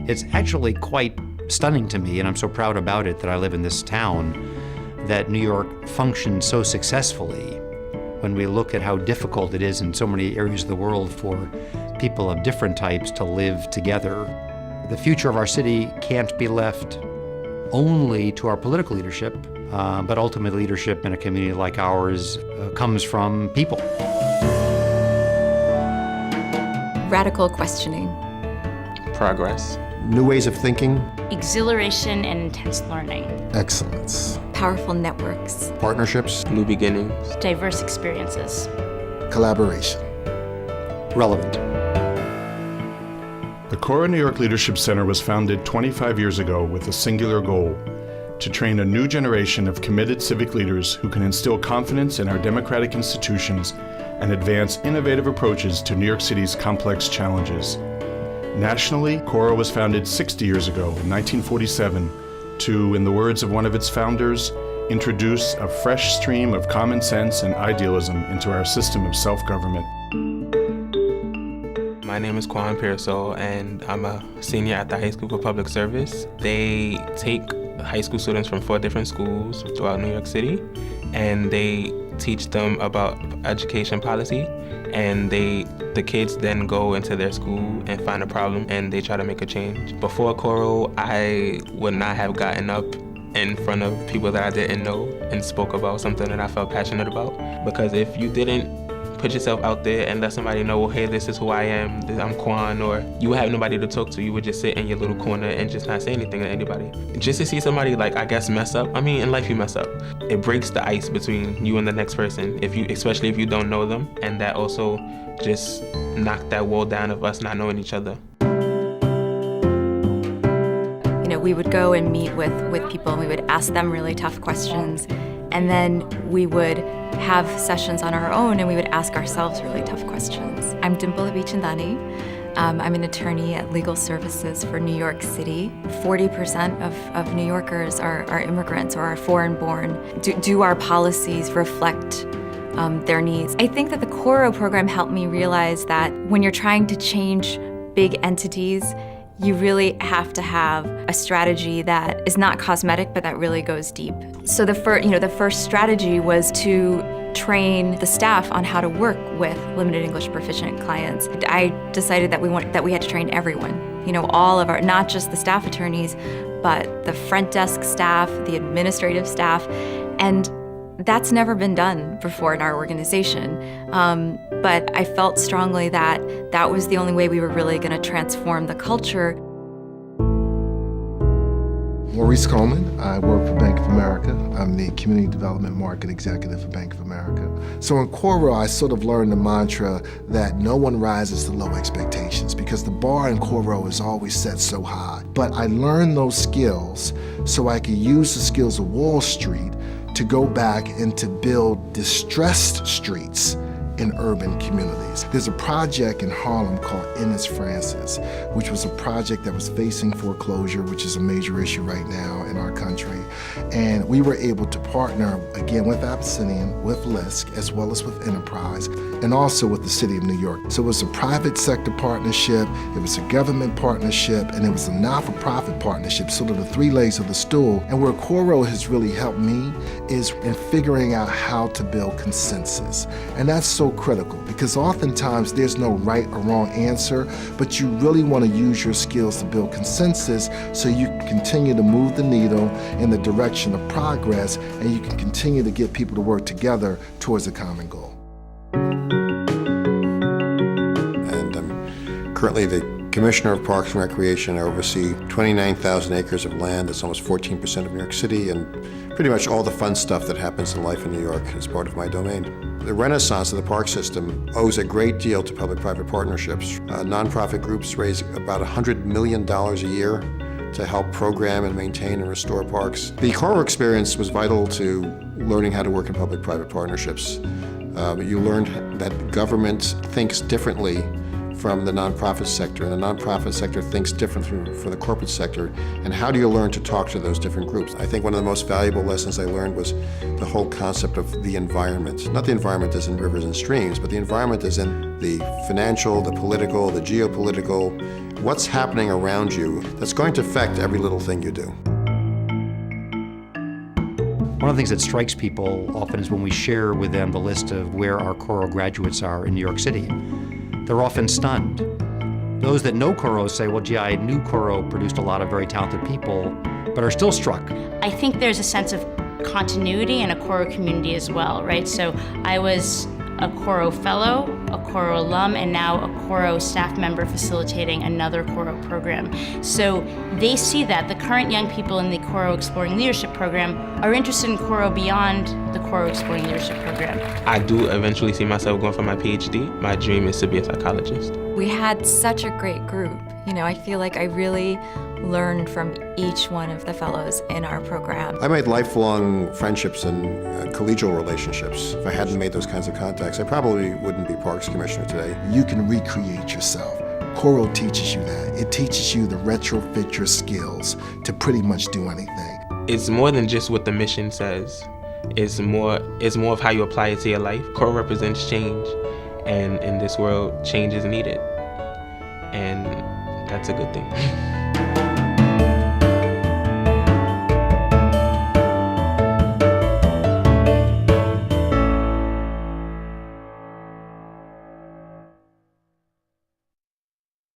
It's actually quite stunning to me, and I'm so proud about it that I live in this town, that New York functions so successfully when we look at how difficult it is in so many areas of the world for people of different types to live together. The future of our city can't be left only to our political leadership, but ultimate leadership in a community like ours comes from people. Radical questioning. Progress. New ways of thinking. Exhilaration and intense learning. Excellence. Powerful networks. Partnerships. New beginnings. Diverse experiences. Collaboration. Relevant. The Coro New York Leadership Center was founded 25 years ago with a singular goal: to train a new generation of committed civic leaders who can instill confidence in our democratic institutions and advance innovative approaches to New York City's complex challenges. Nationally, Coro was founded 60 years ago in 1947 to, in the words of one of its founders, introduce a fresh stream of common sense and idealism into our system of self-government. My name is Quan Pearsall, and I'm a senior at the High School for Public Service. They take high school students from 4 different schools throughout New York City, and they teach them about education policy, and the kids then go into their school and find a problem, and they try to make a change. Before Coro, I would not have gotten up in front of people that I didn't know and spoke about something that I felt passionate about, because if you didn't put yourself out there and let somebody know, well, hey, this is who I am, I'm Quan, or you would have nobody to talk to. You would just sit in your little corner and just not say anything to anybody. Just to see somebody, like, I guess, mess up. I mean, in life you mess up. It breaks the ice between you and the next person, especially if you don't know them, and that also just knocked that wall down of us not knowing each other. We would go and meet with people, and we would ask them really tough questions, and then we would have sessions on our own, and we would ask ourselves really tough questions. I'm Dimple Abichandani. I'm an attorney at Legal Services for New York City. 40% of New Yorkers are immigrants or are foreign-born. Do our policies reflect their needs? I think that the Coro program helped me realize that when you're trying to change big entities, you really have to have a strategy that is not cosmetic, but that really goes deep. So the first strategy was to train the staff on how to work with limited English proficient clients. I decided that we had to train everyone. All of our, not just the staff attorneys, but the front desk staff, the administrative staff, and that's never been done before in our organization. But I felt strongly that that was the only way we were really going to transform the culture. Maurice Coleman. I work for Bank of America. I'm the Community Development Market Executive for Bank of America. So in Coro, I sort of learned the mantra that no one rises to low expectations, because the bar in Coro is always set so high. But I learned those skills so I could use the skills of Wall Street to go back and to build distressed streets in urban communities. There's a project in Harlem called Ennis Francis, which was a project that was facing foreclosure, which is a major issue right now in our country. And we were able to partner, again, with Abyssinian, with LISC, as well as with Enterprise, and also with the City of New York. So it was a private sector partnership, it was a government partnership, and it was a not-for-profit partnership, sort of the 3 legs of the stool. And where Coro has really helped me is in figuring out how to build consensus. And that's so critical, because oftentimes there's no right or wrong answer, but you really want to use your skills to build consensus so you can continue to move the needle in the direction of progress, and you can continue to get people to work together towards a common goal. And I'm currently the Commissioner of Parks and Recreation. I oversee 29,000 acres of land. That's almost 14% of New York City, and pretty much all the fun stuff that happens in life in New York is part of my domain. The renaissance of the park system owes a great deal to public-private partnerships. Nonprofit groups raise about $100 million a year to help program and maintain and restore parks. The Coro experience was vital to learning how to work in public-private partnerships. You learned that government thinks differently from the nonprofit sector, and the nonprofit sector thinks different from the corporate sector, and how do you learn to talk to those different groups? I think one of the most valuable lessons I learned was the whole concept of the environment. Not the environment as in rivers and streams, but the environment as in the financial, the political, the geopolitical, what's happening around you that's going to affect every little thing you do. One of the things that strikes people often is when we share with them the list of where our Coro graduates are in New York City. They're often stunned. Those that know Coro say, well, gee, I knew Coro produced a lot of very talented people, but are still struck. I think there's a sense of continuity in a Coro community as well, right? So I was a Coro fellow, a Coro alum, and now a Coro staff member facilitating another Coro program. So they see that the current young people in the Coro Exploring Leadership program are interested in Coro beyond the Coro Exploring Leadership program. I do eventually see myself going for my PhD. My dream is to be a psychologist. We had such a great group. You know, I feel like I really learned from each one of the fellows in our program. I made lifelong friendships and collegial relationships. If I hadn't made those kinds of contacts, I probably wouldn't be Parks Commissioner today. You can recreate yourself. Coro teaches you that. It teaches you to retrofit your skills to pretty much do anything. It's more than just what the mission says. It's more of how you apply it to your life. Coro represents change, and in this world, change is needed. And that's a good thing.